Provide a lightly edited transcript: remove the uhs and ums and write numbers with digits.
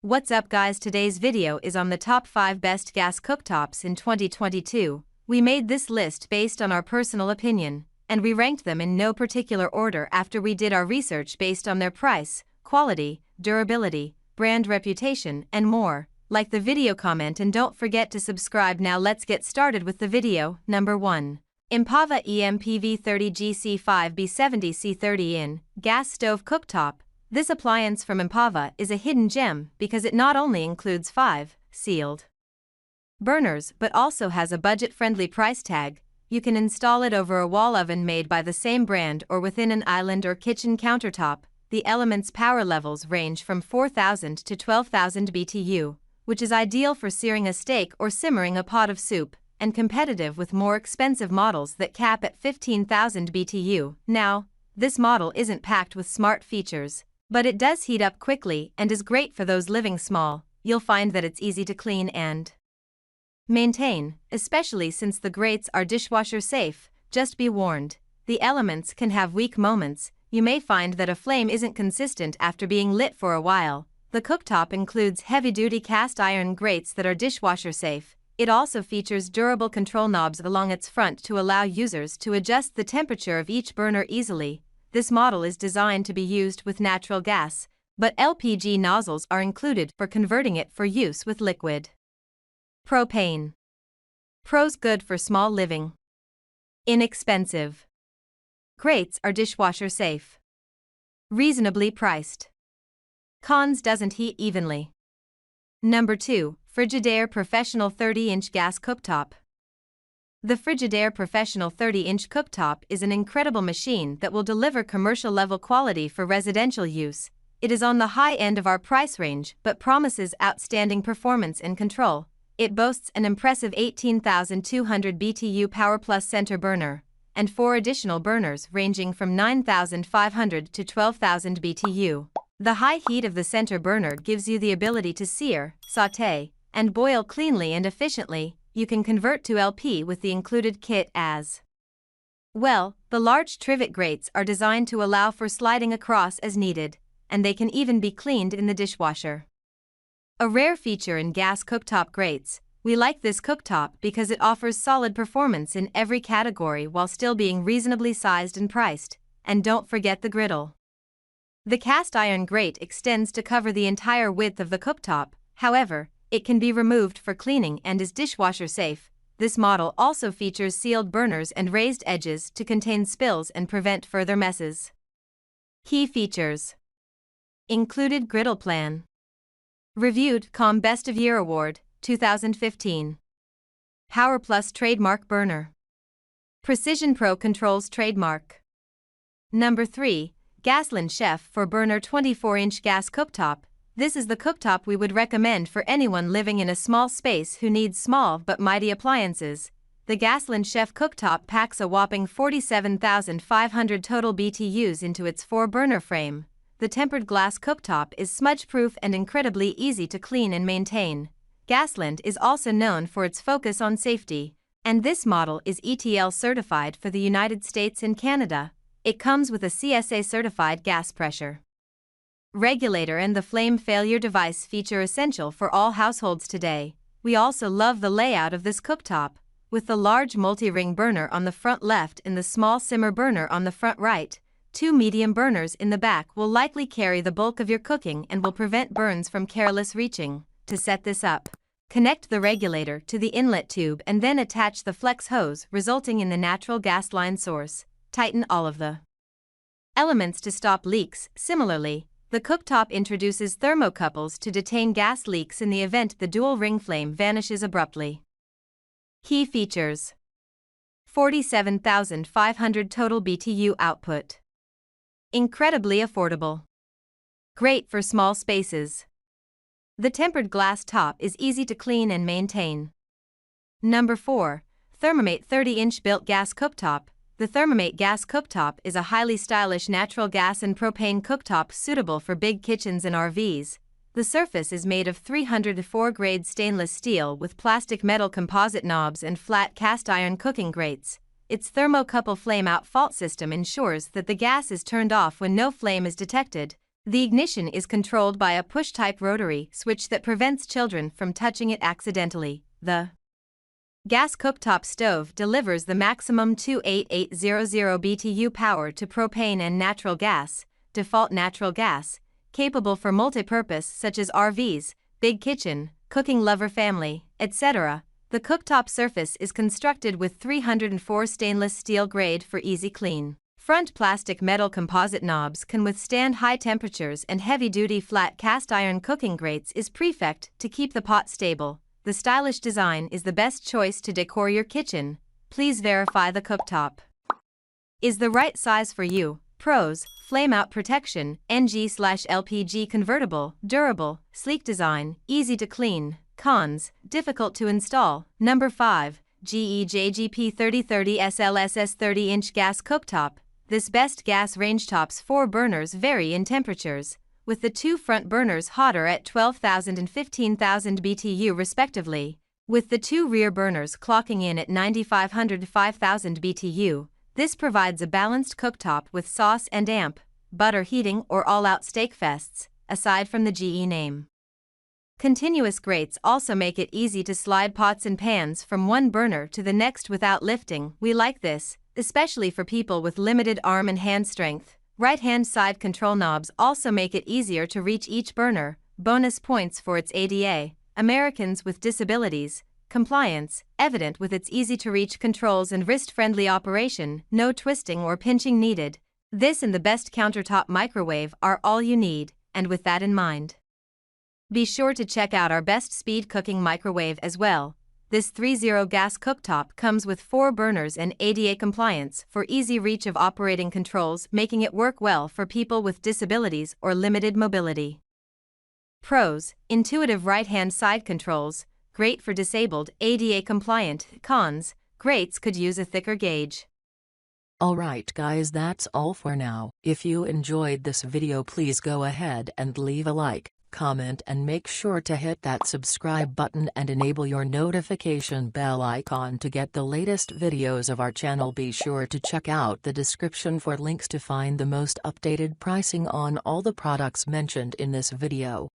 What's up guys, today's video is on the top 5 best gas cooktops in 2022. We made this list based on our personal opinion, and we ranked them in no particular order after we did our research based on their price, quality, durability, brand reputation, and more. Like the video, comment, and don't forget to subscribe. Now let's get started with the video. Number 1. Impava EMPV30GC5B70C30 in gas stove cooktop. This appliance from Empava is a hidden gem because it not only includes 5 sealed burners but also has a budget-friendly price tag. You can install it over a wall oven made by the same brand or within an island or kitchen countertop. The element's power levels range from 4,000 to 12,000 BTU, which is ideal for searing a steak or simmering a pot of soup, and competitive with more expensive models that cap at 15,000 BTU. Now, this model isn't packed with smart features, but it does heat up quickly and is great for those living small. You'll find that it's easy to clean and maintain, especially since the grates are dishwasher safe. Just be warned, the elements can have weak moments. You may find that a flame isn't consistent after being lit for a while. The cooktop includes heavy-duty cast iron grates that are dishwasher safe. It also features durable control knobs along its front to allow users to adjust the temperature of each burner easily. This model is designed to be used with natural gas, but LPG nozzles are included for converting it for use with liquid propane. Pros: good for small living. Inexpensive. Grates are dishwasher safe. Reasonably priced. Cons: doesn't heat evenly. Number 2. Frigidaire Professional 30-inch gas cooktop. The Frigidaire Professional 30-inch cooktop is an incredible machine that will deliver commercial-level quality for residential use. It is on the high end of our price range but promises outstanding performance and control. It boasts an impressive 18,200 BTU Power Plus center burner, and 4 additional burners ranging from 9,500 to 12,000 BTU. The high heat of the center burner gives you the ability to sear, sauté, and boil cleanly and efficiently. You can convert to LP with the included kit as well. The large trivet grates are designed to allow for sliding across as needed, and they can even be cleaned in the dishwasher. A rare feature in gas cooktop grates. We like this cooktop because it offers solid performance in every category while still being reasonably sized and priced. And don't forget the griddle. The cast iron grate extends to cover the entire width of the cooktop. However, it can be removed for cleaning and is dishwasher safe. This model also features sealed burners and raised edges to contain spills and prevent further messes. Key features. Included griddle plan. Reviewed COM Best of Year Award, 2015. Power Plus trademark burner. Precision Pro Controls trademark. Number 3. Gasland Chef for burner 24-inch gas cooktop. This is the cooktop we would recommend for anyone living in a small space who needs small but mighty appliances. The Gasland Chef cooktop packs a whopping 47,500 total BTUs into its 4-burner frame. The tempered glass cooktop is smudge-proof and incredibly easy to clean and maintain. Gasland is also known for its focus on safety, and this model is ETL certified for the United States and Canada. It comes with a CSA-certified gas pressure regulator and the flame failure device, feature essential for all households today. We also love the layout of this cooktop, with the large multi-ring burner on the front left and the small simmer burner on the front right. 2 medium burners in the back will likely carry the bulk of your cooking and will prevent burns from careless reaching. To set this up, connect the regulator to the inlet tube and then attach the flex hose, resulting in the natural gas line source. Tighten all of the elements to stop leaks. Similarly, the cooktop introduces thermocouples to detain gas leaks in the event the dual ring flame vanishes abruptly. Key features. 47,500 total BTU output. Incredibly affordable. Great for small spaces. The tempered glass top is easy to clean and maintain. Number 4. Thermomate 30-inch built gas cooktop. The Thermomate gas cooktop is a highly stylish natural gas and propane cooktop suitable for big kitchens and RVs. The surface is made of 304-grade stainless steel with plastic metal composite knobs and flat cast iron cooking grates. Its thermocouple flame-out fault system ensures that the gas is turned off when no flame is detected. The ignition is controlled by a push-type rotary switch that prevents children from touching it accidentally. The gas cooktop stove delivers the maximum 28800 BTU power to propane and natural gas, default natural gas, capable for multi-purpose such as RVs, big kitchen, cooking lover family, etc. The cooktop surface is constructed with 304 stainless steel grade for easy clean. Front plastic metal composite knobs can withstand high temperatures, and heavy-duty flat cast iron cooking grates is perfect to keep the pot stable. The stylish design is the best choice to decor your kitchen. Please verify the cooktop is the right size for you. Pros: flame-out protection, NG/LPG convertible, durable, sleek design, easy to clean. Cons: difficult to install. Number 5. GE JGP 3030 SLSS 30-inch gas cooktop. This best gas rangetops 4 burners vary in temperatures, with the 2 front burners hotter at 12,000 and 15,000 BTU respectively, with the 2 rear burners clocking in at 9,500 to 5,000 BTU. This provides a balanced cooktop with sauce and amp, butter heating or all-out steak fests, aside from the GE name. Continuous grates also make it easy to slide pots and pans from one burner to the next without lifting. We like this, especially for people with limited arm and hand strength. Right-hand side control knobs also make it easier to reach each burner. Bonus points for its ADA, Americans with Disabilities, compliance, evident with its easy-to-reach controls and wrist-friendly operation, no twisting or pinching needed. This and the best countertop microwave are all you need, and with that in mind, be sure to check out our best speed cooking microwave as well. This 3.0 gas cooktop comes with 4 burners and ADA compliance for easy reach of operating controls, making it work well for people with disabilities or limited mobility. Pros: intuitive right-hand side controls, great for disabled, ADA compliant. Cons: grates could use a thicker gauge. Alright guys, that's all for now. If you enjoyed this video, please go ahead and leave a like, comment and make sure to hit that subscribe button and enable your notification bell icon to get the latest videos of our channel. Be sure to check out the description for links to find the most updated pricing on all the products mentioned in this video.